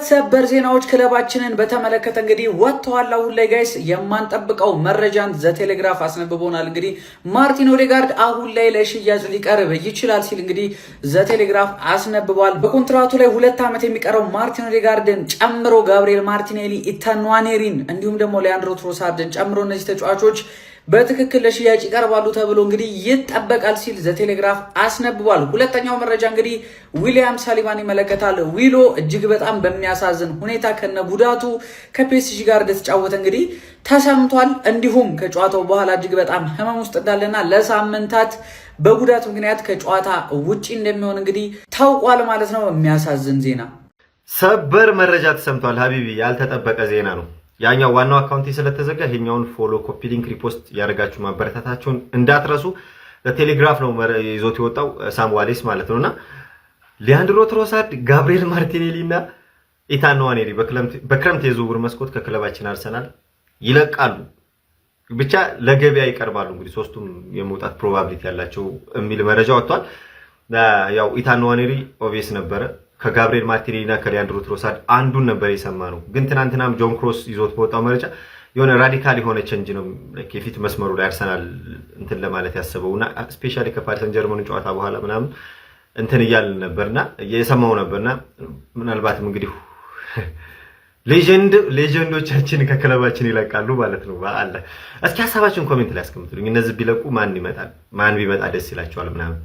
ሰበር ዜናዎች ክለባችንን በተመለከተ እንግዲህ ወጥተዋል። አሁን ላይ ጋይስ የማንጠብቀው መረጃን ዘቴሌግራፍ አስነብቦናል። እንግዲህ ማርቲን ኦዴጋርድ አሁን ላይ ለሽያጭ ሊቀርብ ይችላል ሲል እንግዲህ ዘቴሌግራፍ አስነብቧል። በኮንትራቱ ላይ 2 ዓመት የሚቀረው ማርቲን ኦዴጋርድን ጨምሮ ጋብሪኤል ማርቲኔሊ፣ ኢታን ንዋኔሪን እንዲሁም ደግሞ ሊያንድሮ ትሮሳርድን ጨምሮ እነዚህ ተጫዋቾች በትክክል ለሽያጭ ይቀርባሉ ተብሎ እንግዲህ ይጠበቃል ሲል ዘቴሌግራፍ አስነብቧል። ሁለተኛው መረጃ እንግዲህ ዊሊያም ሳሊባን ይመለከታል። ዊሎ እጅግ በጣም በሚያሳዝን ሁኔታ ከነጉዳቱ ከፒኤስጂ ጋር እንደተጫወተ እንግዲህ ተሰምቷል። እንዲሁም ከጨዋታው በኋላ እጅግ በጣም ህመም ውስጥ እንዳለና ለሳምንታት በጉዳት ምክንያት ከጨዋታ ውጪ እንደሚሆን እንግዲህ ታውቋል ማለት ነው። የሚያሳዝን ዜና፣ ሰበር መረጃ ተሰምቷል። ሀቢቢ ያልተጠበቀ ዜና ነው። ያኛው ዋናው አካውንት ስለተዘጋ ይሄኛውን ፎሎ፣ ኮፒ ሊንክ፣ ሪፖስት ያደርጋችሁ ማበረታታችሁን እንዳትረሱ። ለቴሌግራፍ ነው ይዞት የወጣው ሳሙዋሌስ ማለት ነውና ሊያንድሮ ትሮሳርድ፣ ጋብሪኤል ማርቲኔሊ እና ኢታን ንዋኔሪ በክረምት የዝውውር መስኮት ከክለባችን አርሰናል ይለቃሉ። ብቻ ለገበያ ይቀርባሉ። እንግዲህ ሶስቱም የመውጣት ፕሮባቢሊቲ ያላቸው የሚል መረጃ ወጥቷል። ያው ኢታን ንዋኔሪ ኦብቪየስ ነበረ። ከጋብሪኤል ማርቲኔሊ እና ከሊያንድሮ ትሮሳርድ አንዱን ነበር የሰማነው። ግን ትናንትናም ጆን ክሮስ ይዞት በወጣው መረጃ የሆነ ራዲካል የሆነ ቼንጅ ነው የፊት መስመሩ ላይ አርሰናል እንትን ለማለት ያሰበውና ስፔሻሊ ከፓሪስ ሰን ጀርመን ጨዋታ በኋላ ምናምን እንትን እያልን ነበርና የሰማው ነበርና ምናልባትም እንግዲህ ሌጀንዶቻችን ከክለባችን ይለቃሉ ማለት ነው። በአላ እስኪ ሐሳባችሁን ኮሜንት ላይ አስቀምጡልኝ። እነዚህ ቢለቁ ማን ይመጣል፣ ማን ቢመጣ ደስ ይላችኋል ምናምን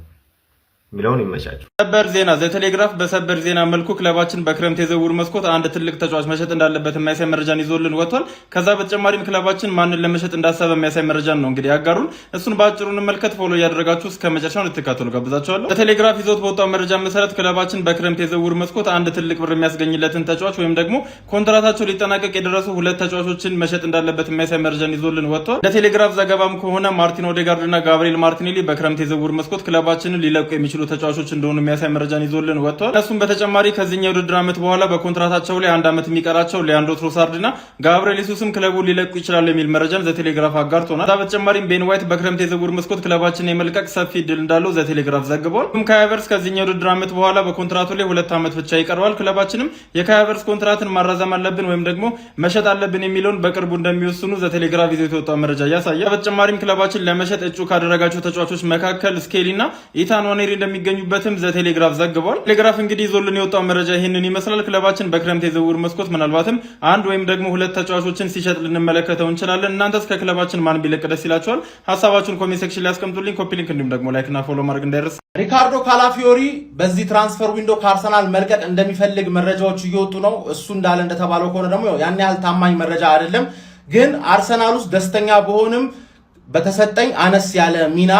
ሚላውን ይመቻችሁ። ሰበር ዜና ዘቴሌግራፍ በሰበር ዜና መልኩ ክለባችን በክረምት የዝውውር መስኮት አንድ ትልቅ ተጫዋች መሸጥ እንዳለበት የሚያሳይ መረጃን ይዞልን ወጥቷል። ከዛ በተጨማሪም ክለባችን ማንን ለመሸጥ እንዳሰበ የሚያሳይ መረጃን ነው እንግዲህ ያጋሩን። እሱን በአጭሩ እንመልከት። ፎሎ እያደረጋችሁ እስከ መጨረሻው እንድትከታተሉ ጋብዛችኋለሁ። ዘቴሌግራፍ ይዞት በወጣው መረጃ መሰረት ክለባችን በክረምት የዝውውር መስኮት አንድ ትልቅ ብር የሚያስገኝለትን ተጫዋች ወይም ደግሞ ኮንትራታቸው ሊጠናቀቅ የደረሱ 2 ተጫዋቾችን መሸጥ እንዳለበት የሚያሳይ መረጃን ይዞልን ወጥቷል። ለቴሌግራፍ ዘገባም ከሆነ ማርቲን ኦዴጋርድ እና ጋብሪኤል ማርቲኔሊ በክረምት የዝውውር መስኮት ክለባችንን ሊለቁ የሚችሉ ተጫዋቾች እንደሆኑ የሚያሳይ መረጃን ይዞልን ወጥቷል። እሱም በተጨማሪ ከዚህኛው የውድድር ዓመት በኋላ በኮንትራታቸው ላይ 1 ዓመት የሚቀራቸው ሊያንድሮ ትሮሳርድ እና ጋብሪኤል ኢየሱስም ክለቡን ሊለቁ ይችላሉ የሚል መረጃን ዘቴሌግራፍ አጋርቶናል። ከዛ በተጨማሪም ቤን ዋይት በክረምት የዝውውር መስኮት ክለባችን የመልቀቅ ሰፊ እድል እንዳለው ዘቴሌግራፍ ዘግቧል። ካይ ሃቨርትዝ ከዚህኛው የውድድር ዓመት በኋላ በኮንትራቱ ላይ 2 ዓመት ብቻ ይቀርባል። ክለባችንም የካይ ሃቨርትዝ ኮንትራትን ማራዘም አለብን ወይም ደግሞ መሸጥ አለብን የሚለውን በቅርቡ እንደሚወስኑ ዘቴሌግራፍ ይዞት የወጣው መረጃ ያሳያል። በተጨማሪም ክለባችን ለመሸጥ እጩ ካደረጋቸው ተጫዋቾች መካከል ስኬሊ እና ኢታን ንዋኔሪ እንደሚገኙበትም ዘቴሌግራፍ ዘግቧል። ቴሌግራፍ እንግዲህ ይዞልን የወጣው መረጃ ይሄንን ይመስላል። ክለባችን በክረምት የዝውውር መስኮት ምናልባትም 1 ወይም ደግሞ 2 ተጫዋቾችን ሲሸጥ ልንመለከተው እንችላለን። እናንተስ ከክለባችን ማን ቢለቅ ደስ ይላችኋል? ሐሳባችሁን ኮሜንት ሴክሽን ላይ አስቀምጡልኝ። ኮፒ ሊንክ እንዲሁም ደግሞ ላይክ እና ፎሎ ማድረግ እንዳይረሳ። ሪካርዶ ካላፊዮሪ በዚህ ትራንስፈር ዊንዶ ከአርሰናል መልቀቅ እንደሚፈልግ መረጃዎች እየወጡ ነው። እሱ እንዳለ እንደተባለው ከሆነ ደግሞ ያን ያህል ታማኝ መረጃ አይደለም። ግን አርሰናል ውስጥ ደስተኛ በሆንም በተሰጠኝ አነስ ያለ ሚና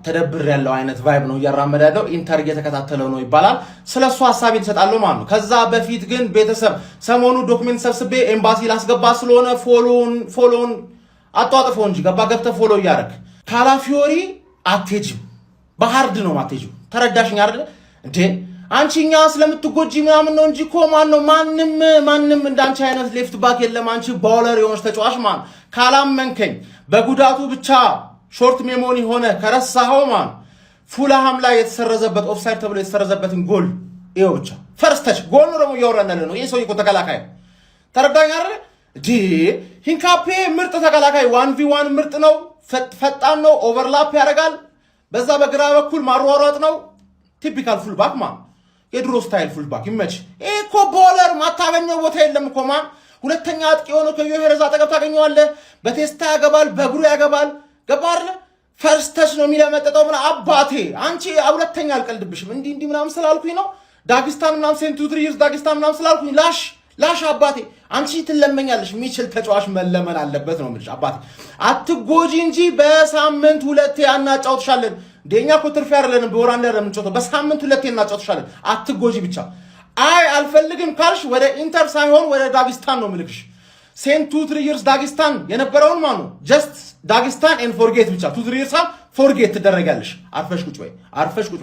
ተደብር ያለው አይነት ቫይብ ነው እያራመደ ያለው። ኢንተር እየተከታተለው ነው ይባላል። ስለሱ ሐሳብ ይተጣለው ማለት ነው። ከዛ በፊት ግን ቤተሰብ ሰሞኑ ዶክመንት ሰብስቤ ኤምባሲ ላስገባ ስለሆነ ፎሎውን አጧጥፎ እንጂ ገብተህ ፎሎ እያደረግ ካላፊዮሪ አትሄጂም። በሃርድ ነው ማትሄጂው። ተረዳሽኝ አይደል እንዴ? አንቺኛ ስለምትጎጂ ምናምን ነው እንጂ እኮ ማንም እንዳንቺ አይነት ሌፍት ባክ የለም። አንቺ ባውለር የሆነች ተጫዋች ማለት ካላመንከኝ በጉዳቱ ብቻ ሾርት ሜሞሪ ሆነ ከረሳኸው ማለት ፉልሃም ላይ የተሰረዘበት ኦፍሳይድ ተብሎ የተሰረዘበትን ጎል ይኸው ብቻ ፈርስት ታች ጎል ነው ደግሞ እያወራን ነው። ይሄ ሰው እኮ ተከላካይ ተረዳኝ አይደል? ሂንካፔ ምርጥ ተከላካይ 1v1 ምርጥ ነው። ፈጣን ነው። ኦቨርላፕ ያደርጋል። በዛ በግራ በኩል ማሯሯጥ ነው። ቲፒካል ፉልባክ ማለት የድሮ ስታይል ፉልባክ ይመች። ይሄ እኮ ቦለር ማታገኘው ቦታ የለም እኮ ማን ሁለተኛ አጥቂ ሆኖ ከዮሄረዝ አጠገብ ታገኘዋለህ። በቴስታ ያገባል፣ በእግሩ ያገባል። ገባር ፈርስት ተች ነው የሚለመጠጠው። ምን አባቴ አንቺ ሁለተኛ አልቀልድብሽም። እንዲህ ምናምን ስላልኩኝ ነው ዳጊስታን ምናምን ሴንት 2 ይርስ ዳጊስታን ምናምን ስላልኩኝ ላሽ አባቴ አንቺ ትለመኛለሽ። የሚችል ተጫዋች መለመን አለበት ነው የምልሽ አባቴ። አትጎጂ እንጂ በሳምንት 2 አናጫውትሻለን። ደኛ እኮ ትርፍ ያደረለን በወራንዳ ለምንጮተው በሳምንት 2 እናጫውትሻለን። አትጎጂ ብቻ። አይ አልፈልግም ካልሽ ወደ ኢንተር ሳይሆን ወደ ዳጊስታን ነው ምልክሽ። ሴንት 2 ይርስ ዳጊስታን የነበረውን ማኑ ጀስት ዳጊስታን ኤንድ ፎርጌት ብቻ 2 ይርስ ፎርጌት ትደረጋለሽ። አርፈሽ ቁጭ በይ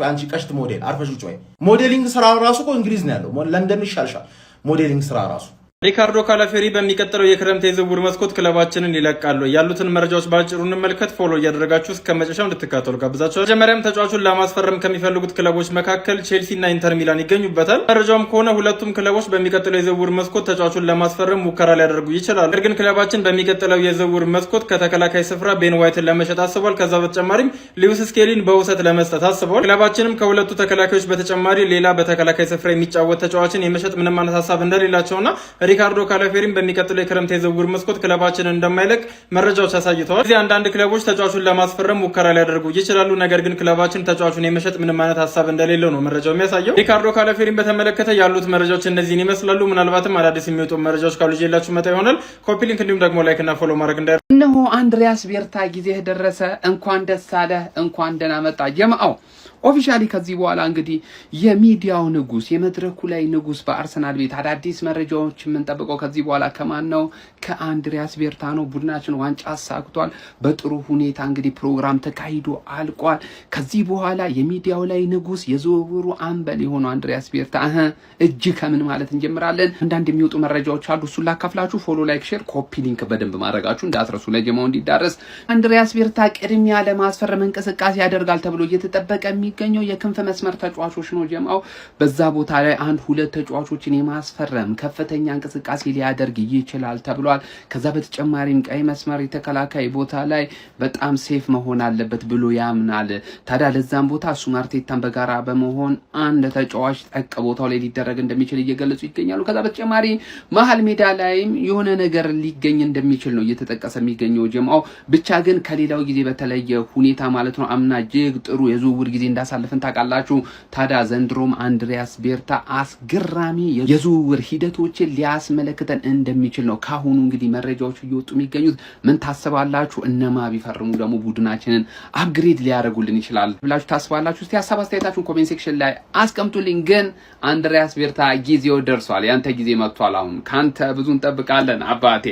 አንቺ ቀሽት ሞዴል አርፈሽ ቁጭ በይ። ሞዴሊንግ ስራ ራሱ እኮ እንግሊዝ ነው ያለው። ለንደን ይሻልሻል ሞዴሊንግ ስራ ራሱ ሪካርዶ ካላፊዮሪ በሚቀጥለው የክረምት የዝውውር መስኮት ክለባችንን ይለቃሉ። ያሉትን መረጃዎች ባጭሩ እንመልከት። ፎሎ እያደረጋችሁ እስከ መጨረሻው እንድትከታተሉ ጋብዛችኋለሁ። መጀመሪያም ተጫዋቹን ለማስፈረም ከሚፈልጉት ክለቦች መካከል ቼልሲ እና ኢንተር ሚላን ይገኙበታል። መረጃውም ከሆነ ሁለቱም ክለቦች በሚቀጥለው የዝውውር መስኮት ተጫዋቹን ለማስፈረም ሙከራ ሊያደርጉ ይችላሉ። ነገር ግን ክለባችን በሚቀጥለው የዝውውር መስኮት ከተከላካይ ስፍራ ቤን ዋይትን ለመሸጥ አስቧል። ከዛ በተጨማሪም ሉዊስ ስኬሊን በውሰት ለመስጠት አስቧል። ክለባችንም ከሁለቱ ተከላካዮች በተጨማሪ ሌላ በተከላካይ ስፍራ የሚጫወት ተጫዋችን የመሸጥ ምንም አይነት ሀሳብ እንደሌላቸውና ሪካርዶ ካላፊዮሪም በሚቀጥለው የክረምት የዝውውር መስኮት ክለባችንን እንደማይለቅ መረጃዎች አሳይተዋል። እዚህ አንዳንድ ክለቦች ተጫዋቹን ለማስፈረም ሙከራ ሊያደርጉ ይችላሉ። ነገር ግን ክለባችን ተጫዋቹን የመሸጥ ምንም አይነት ሀሳብ እንደሌለው ነው መረጃው የሚያሳየው። ሪካርዶ ካላፊዮሪም በተመለከተ ያሉት መረጃዎች እነዚህን ይመስላሉ። ምናልባትም አዳዲስ የሚወጡ መረጃዎች ካሉ ይዤላችሁ መጣ ይሆናል። ኮፒ ሊንክ እንዲሁም ደግሞ ላይክ እና ፎሎ ማድረግ እንዳይረሳ። እነሆ አንድሪያስ ቤርታ ጊዜህ ደረሰ። እንኳን ደስ አለህ፣ እንኳን ደህና መጣ ጀማው። ኦፊሻሊ ከዚህ በኋላ እንግዲህ የሚዲያው ንጉስ የመድረኩ ላይ ንጉስ በአርሰናል ቤት አዳዲስ መረጃዎች የምንጠብቀው ከዚህ በኋላ ከማን ነው? ከአንድሪያስ ቤርታ ነው። ቡድናችን ዋንጫ አሳክቷል። በጥሩ ሁኔታ እንግዲህ ፕሮግራም ተካሂዶ አልቋል። ከዚህ በኋላ የሚዲያው ላይ ንጉስ የዝውውሩ አምበል የሆነው አንድሪያስ ቤርታ እጅ ከምን ማለት እንጀምራለን። አንዳንድ የሚወጡ መረጃዎች አሉ፣ እሱን ላካፍላችሁ። ፎሎ፣ ላይክ፣ ሼር፣ ኮፒ ሊንክ በደንብ ማድረጋችሁ እንዳትረሱ ለጀማው እንዲዳረስ። አንድሪያስ ቤርታ ቅድሚያ ለማስፈረም እንቅስቃሴ ያደርጋል ተብሎ እየተጠበቀ የሚገኘው የክንፍ መስመር ተጫዋቾች ነው ጀማው። በዛ ቦታ ላይ አንድ ሁለት ተጫዋቾችን የማስፈረም ከፍተኛ እንቅስቃሴ ሊያደርግ ይችላል ተብሏል። ከዛ በተጨማሪም ቀይ መስመር የተከላካይ ቦታ ላይ በጣም ሴፍ መሆን አለበት ብሎ ያምናል። ታዲያ ለዛም ቦታ እሱ አርቴታን በጋራ በመሆን አንድ ተጫዋች ጠቅ ቦታው ላይ ሊደረግ እንደሚችል እየገለጹ ይገኛሉ። ከዛ በተጨማሪ መሀል ሜዳ ላይም የሆነ ነገር ሊገኝ እንደሚችል ነው እየተጠቀሰ የሚገኘው ጀማው። ብቻ ግን ከሌላው ጊዜ በተለየ ሁኔታ ማለት ነው አምና እጅግ ጥሩ የዝውውር ጊዜ እንዳሳለፈን ታውቃላችሁ። ታዲያ ዘንድሮም አንድሪያስ ቤርታ አስገራሚ የዝውውር ሂደቶችን ሊያስመለክተን እንደሚችል ነው ካሁኑ እንግዲህ መረጃዎች እየወጡ የሚገኙት። ምን ታስባላችሁ? እነማ ቢፈርሙ ደግሞ ቡድናችንን አፕግሬድ ሊያደርጉልን ይችላል ብላችሁ ታስባላችሁ? እስቲ ሀሳብ አስተያየታችሁን ኮሜንት ሴክሽን ላይ አስቀምጡልኝ። ግን አንድሪያስ ቤርታ ጊዜው ደርሷል። ያንተ ጊዜ መጥቷል። አሁን ካንተ ብዙ እንጠብቃለን አባቴ።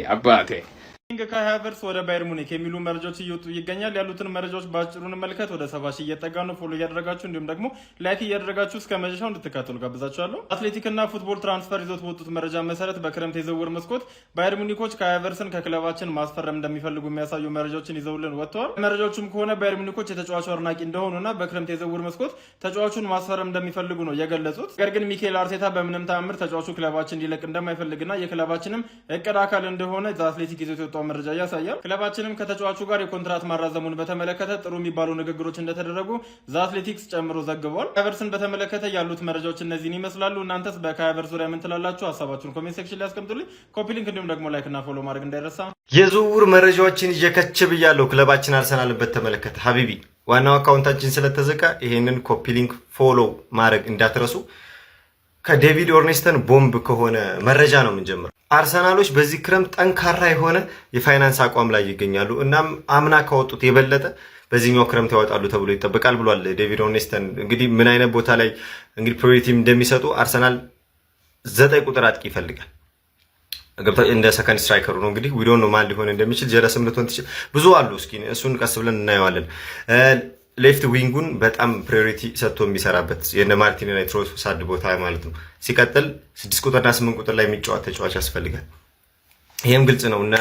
ከካይ ሃቨርትዝ ወደ ባየር ሙኒክ የሚሉ መረጃዎች እየወጡ ይገኛል። ያሉትን መረጃዎች ባጭሩ እንመልከት። ወደ 70 ሺህ እየጠጋ ነው። ፎሎ እያደረጋችሁ እንዲሁም ደግሞ ላይክ እያደረጋችሁ እስከ መጨረሻው እንድትከታተሉ ጋብዛችኋለሁ። አትሌቲክ እና ፉትቦል ትራንስፈር ይዞት በወጡት መረጃ መሰረት በክረምት የዝውውር መስኮት ባየር ሙኒኮች ካይ ሃቨርትዝን ከክለባችን ማስፈረም እንደሚፈልጉ የሚያሳዩ መረጃዎችን ይዘውልን ወጥተዋል። መረጃዎቹም ከሆነ ባየር ሙኒኮች የተጫዋቹ አድናቂ እንደሆኑና በክረምት የዝውውር መስኮት ተጫዋቹን ማስፈረም እንደሚፈልጉ ነው የገለጹት። ነገር ግን ሚኬል አርቴታ በምንም ተአምር ተጫዋቹ ክለባችን እንዲለቅ እንደማይፈልግና የክለባችንም እቅድ አካል እንደሆነ አትሌቲክ ይዞት የወጣው መረጃ ያሳያል። ክለባችንም ከተጫዋቹ ጋር የኮንትራት ማራዘሙን በተመለከተ ጥሩ የሚባሉ ንግግሮች እንደተደረጉ ዘ አትሌቲክስ ጨምሮ ዘግቧል። ሃቨርትዝን በተመለከተ ያሉት መረጃዎች እነዚህን ይመስላሉ። እናንተስ በካይ ሃቨርትዝ ዙሪያ ምን ትላላችሁ? ሀሳባችሁን ኮሜንት ሴክሽን ላይ አስቀምጡልኝ። ኮፒ ሊንክ እንዲሁም ደግሞ ላይክ እና ፎሎ ማድረግ እንዳይረሳ። የዝውውር መረጃዎችን እየከች ብያለሁ። ክለባችን አርሰናልን በተመለከተ ሀቢቢ ዋናው አካውንታችን ስለተዘጋ ይሄንን ኮፒ ሊንክ ፎሎ ማድረግ እንዳትረሱ። ከዴቪድ ኦርኔስተን ቦምብ ከሆነ መረጃ ነው የምንጀምረው። አርሰናሎች በዚህ ክረምት ጠንካራ የሆነ የፋይናንስ አቋም ላይ ይገኛሉ። እናም አምና ካወጡት የበለጠ በዚህኛው ክረምት ያወጣሉ ተብሎ ይጠበቃል ብሏል ዴቪድ ኦርኔስተን። እንግዲህ ምን አይነት ቦታ ላይ እንግዲህ ፕራዮሪቲ እንደሚሰጡ አርሰናል 9 ቁጥር አጥቂ ይፈልጋል። እንደ ሰከንድ ስትራይከሩ ነው እንግዲህ ዊዶን ነው ማን ሊሆን እንደሚችል ጀረስም ልትሆን ትችል ብዙ አሉ። እስኪ እሱን ቀስ ብለን እናየዋለን። ሌፍት ዊንጉን በጣም ፕራዮሪቲ ሰጥቶ የሚሰራበት የነ ማርቲን እና ትሮሳርድ ቦታ ማለት ነው። ሲቀጥል 6 ቁጥርና 8 ቁጥር ላይ የሚጫወት ተጫዋች ያስፈልጋል። ይሄም ግልጽ ነው እና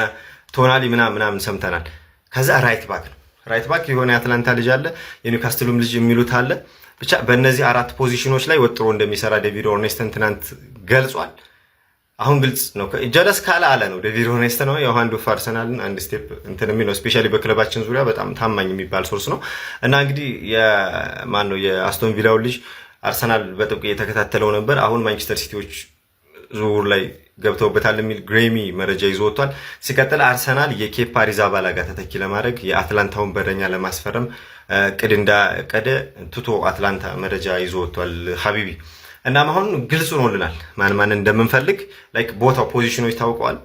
ቶናሊ ምናምን ሰምተናል። ከዛ ራይት ባክ ነው። ራይት ባክ የሆነ የአትላንታ ልጅ አለ፣ የኒውካስትሉም ልጅ የሚሉት አለ። ብቻ በእነዚህ 4 ፖዚሽኖች ላይ ወጥሮ እንደሚሰራ ዴቪድ ኦርኔስተን ትናንት ገልጿል። አሁን ግልጽ ነው። ጀለስ ካለ አለ ነው ዴቪድ ኦርኔስተን ነው የሃንድ ኦፍ አርሰናልን አንድ ስቴፕ እንትን የሚለው ስፔሻሊ በክለባችን ዙሪያ በጣም ታማኝ የሚባል ሶርስ ነው እና እንግዲህ የአስቶን ቪላው ልጅ አርሰናል በጥብቅ እየተከታተለው ነበር። አሁን ማንቸስተር ሲቲዎች ዝውውር ላይ ገብተውበታል የሚል ግሬሚ መረጃ ይዞ ወጥቷል። ሲቀጥል አርሰናል የኬፓ አሪዛባላጋ ተተኪ ለማድረግ የአትላንታውን በረኛ ለማስፈረም ቅድ እንዳቀደ ትቶ አትላንታ መረጃ ይዞ ወጥቷል ሀቢቢ። እናም አሁን ግልጽ ሆኖልናል ማን እንደምንፈልግ ላይክ ቦታው ፖዚሽኖች ታውቀዋል።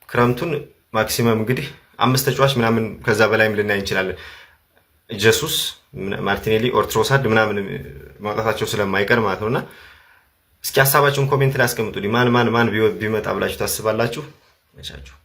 ክረምቱን ማክሲመም እንግዲህ 5 ተጫዋች ምናምን ከዛ በላይም ልናይ እንችላለን። ጀሱስ፣ ማርቲኔሊ፣ ኦርትሮሳድ ምናምን ማውጣታቸው ስለማይቀር ማለት ነውና እስኪ ሀሳባችሁን ኮሜንት ላይ አስቀምጡልኝ። ማን ቢመጣ ብላችሁ ታስባላችሁ? መቻችሁ